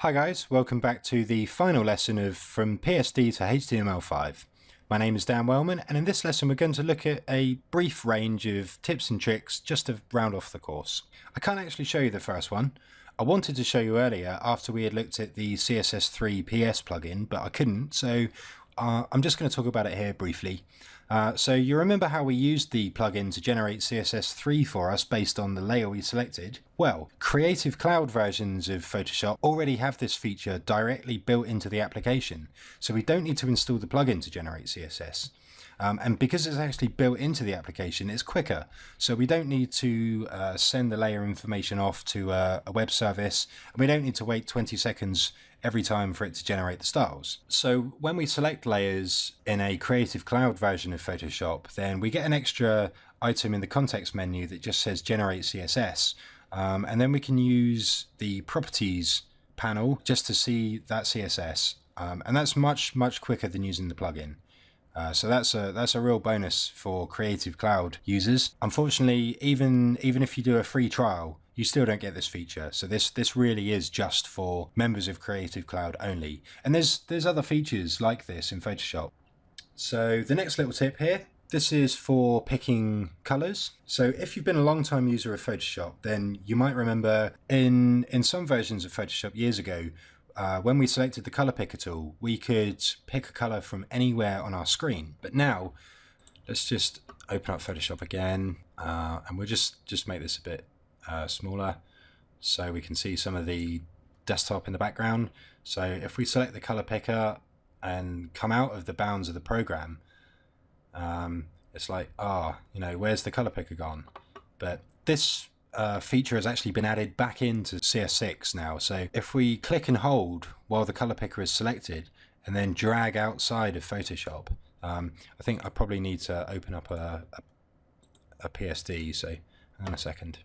Hi guys, welcome back to the final lesson of From PSD to HTML5. My name is Dan Wellman, and in this lesson we're going to look at a brief range of tips and tricks just to round off the course. I can't actually show you the first one. I wanted to show you earlier after we had looked at the CSS3 PS plugin, but I couldn't, so I'm just going to talk about it here briefly. So you remember how we used the plugin to generate CSS3 for us based on the layer we selected? Well, Creative Cloud versions of Photoshop already have this feature directly built into the application, so we don't need to install the plugin to generate CSS. And because it's actually built into the application, it's quicker. So we don't need to send the layer information off to a web service, and we don't need to wait 20 seconds every time for it to generate the styles. So when we select layers in a Creative Cloud version of Photoshop, then we get an extra item in the context menu that just says Generate CSS. And then we can use the Properties panel just to see that CSS. And that's much quicker than using the plugin. So that's a real bonus for Creative Cloud users. Unfortunately, even if you do a free trial, you still don't get this feature. So this really is just for members of Creative Cloud only. And there's other features like this in Photoshop. So the next little tip here, this is for picking colors. So if you've been a long time user of Photoshop, then you might remember in some versions of Photoshop years ago, when we selected the color picker tool, we could pick a color from anywhere on our screen. But now, let's just open up Photoshop again, and we'll just make this a bit smaller so we can see some of the desktop in the background. So if we select the color picker and come out of the bounds of the program, it's like, where's the color picker gone? But this feature has actually been added back into CS6 now. So if we click and hold while the color picker is selected and then drag outside of Photoshop, I think I probably need to open up a PSD, so hang on a second.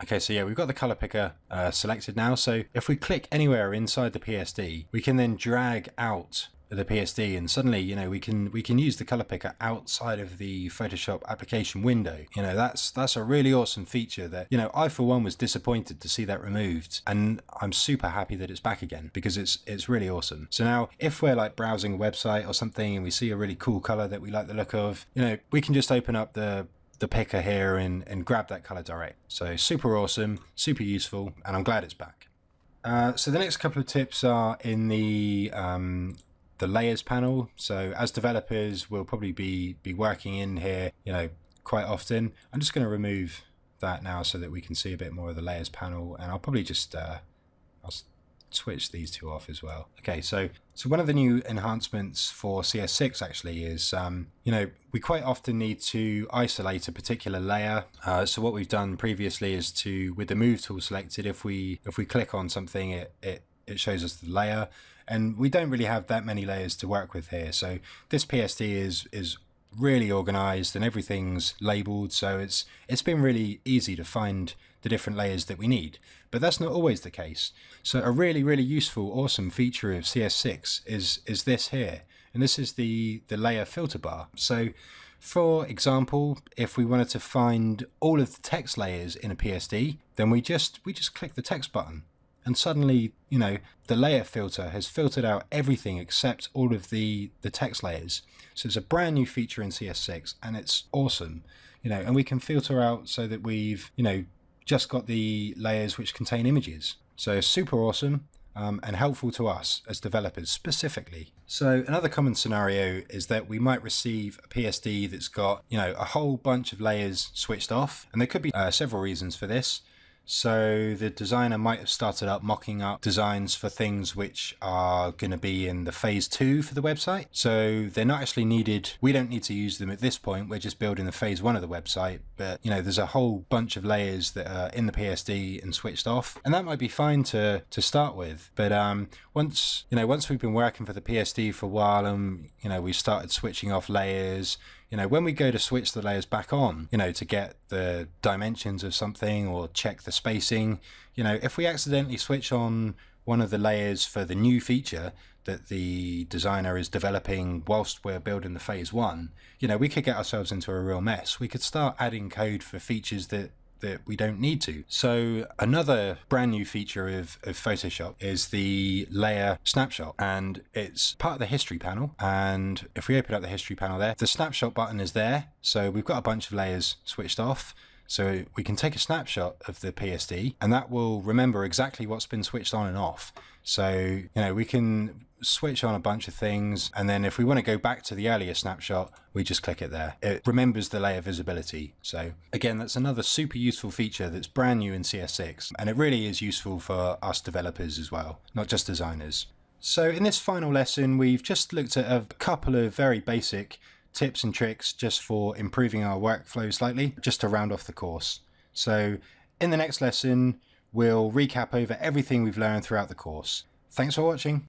Okay, so yeah, we've got the color picker selected now. So if we click anywhere inside the PSD, we can then drag out the PSD, and suddenly, we can use the color picker outside of the Photoshop application window. That's a really awesome feature that, I for one was disappointed to see that removed, and I'm super happy that it's back again because it's really awesome. So now if we're like browsing a website or something and we see a really cool color that we like the look of, we can just open up the picker here and grab that color direct. So super awesome, super useful, and I'm glad it's back. So the next couple of tips are in the layers panel. So as developers, we'll probably be working in here, quite often. I'm just going to remove that now so that we can see a bit more of the layers panel, and I'll probably just I'll switch these two off as well. Okay, so one of the new enhancements for CS6 actually is, we quite often need to isolate a particular layer. So what we've done previously is with the move tool selected, if we click on something, it shows us the layer, and we don't really have that many layers to work with here. So this PSD is really organized and everything's labeled, so it's been really easy to find the different layers that we need. But that's not always the case. So a really useful, awesome feature of CS6 is this here, and this is the layer filter bar. So for example, if we wanted to find all of the text layers in a PSD, then we just click the text button, and suddenly, the layer filter has filtered out everything except all of the text layers. So it's a brand new feature in CS6, and it's awesome, and we can filter out so that we've, just got the layers which contain images. So super awesome, and helpful to us as developers specifically. So another common scenario is that we might receive a PSD that's got, a whole bunch of layers switched off, and there could be several reasons for this. So the designer might have started up mocking up designs for things which are going to be in the phase 2 for the website. So they're not actually needed. We don't need to use them at this point. We're just building the phase 1 of the website. But, there's a whole bunch of layers that are in the PSD and switched off. And that might be fine to start with. But once we've been working for the PSD for a while and, we started switching off layers, when we go to switch the layers back on, to get the dimensions of something or check the spacing, if we accidentally switch on one of the layers for the new feature that the designer is developing whilst we're building the phase 1, we could get ourselves into a real mess. We could start adding code for features that that we don't need to. So another brand new feature of Photoshop is the layer snapshot, and it's part of the history panel. And if we open up the history panel there, the snapshot button is there. So we've got a bunch of layers switched off. So we can take a snapshot of the PSD and that will remember exactly what's been switched on and off. So, we can switch on a bunch of things, and then if we want to go back to the earlier snapshot, we just click it there. It remembers the layer visibility. So again, that's another super useful feature that's brand new in CS6, and it really is useful for us developers as well, not just designers. So in this final lesson, we've just looked at a couple of very basic tips and tricks just for improving our workflow slightly, just to round off the course. So in the next lesson, we'll recap over everything we've learned throughout the course. Thanks for watching.